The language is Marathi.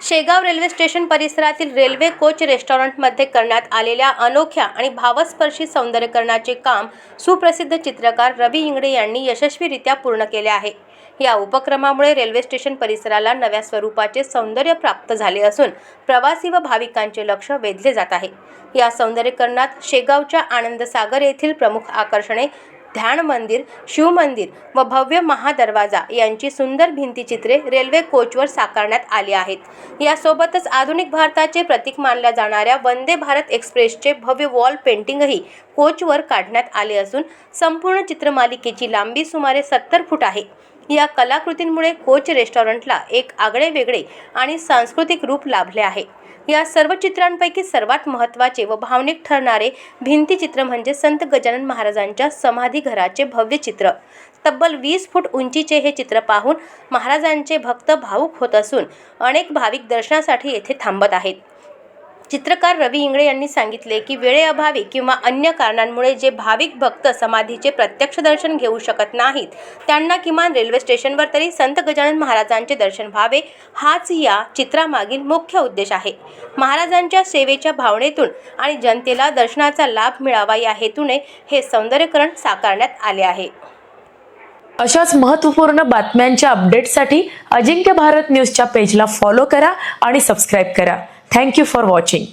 शेगाव रेल्वे स्टेशन परिसरातील रेल्वे कोच रेस्टॉरंटमध्ये करण्यात आलेल्या अनोख्या आणि भावस्पर्शी सौंदर्यीकरणाचे काम सुप्रसिद्ध चित्रकार रवी इंगळे यांनी यशस्वीरित्या पूर्ण केले आहे। या उपक्रमामुळे रेल्वे स्टेशन परिसराला नव्या स्वरूपाचे सौंदर्य प्राप्त झाले असून प्रवासी व भाविकांचे लक्ष वेधले जात आहे। या सौंदर्यीकरणात शेगावच्या आनंदसागर येथील प्रमुख आकर्षणे ध्यान मंदिर, शिव मंदिर व भव्य महादरवाजा यांची सुंदर भिंतीचित्रे रेल्वे कोचवर साकारण्यात आली आहेत। यासोबतच आधुनिक भारताचे प्रतीक मानल्या जाणाऱ्या वंदे भारत एक्सप्रेसचे भव्य वॉल पेंटिंगही कोचवर काढण्यात आले असून संपूर्ण चित्रमालिकेची लांबी सुमारे 70 फूट आहे। या कलाकृतींमुळे कोच रेस्टॉरंटला एक आगळेवेगळे आणि सांस्कृतिक रूप लाभले आहे। या सर्व चित्रांपैकी सर्वात महत्त्वाचे व भावनिक ठरणारे भिंतीचित्र म्हणजे संत गजानन महाराजांच्या समाधी घराचे भव्य चित्र। तब्बल 20 फूट उंचीचे हे चित्र पाहून महाराजांचे भक्त भावुक होत असून अनेक भाविक दर्शनासाठी येथे थांबत आहेत। चित्रकार रवी इंगळे यांनी सांगितले की वेळेअभावी किंवा अन्य कारणांमुळे जे भाविक भक्त समाधीचे प्रत्यक्ष दर्शन घेऊ शकत नाहीत त्यांना किमान रेल्वे स्टेशनवर तरी संत गजानन महाराजांचे दर्शन व्हावे हाच या चित्रामागील मुख्य उद्देश आहे। महाराजांच्या सेवेच्या भावनेतून आणि जनतेला दर्शनाचा लाभ मिळावा या हेतूने हे सौंदर्यीकरण साकारण्यात आले आहे। अशाच महत्त्वपूर्ण बातम्यांच्या अपडेट्ससाठी अजिंक्य भारत न्यूजच्या पेजला फॉलो करा आणि सबस्क्राइब करा। Thank you for watching.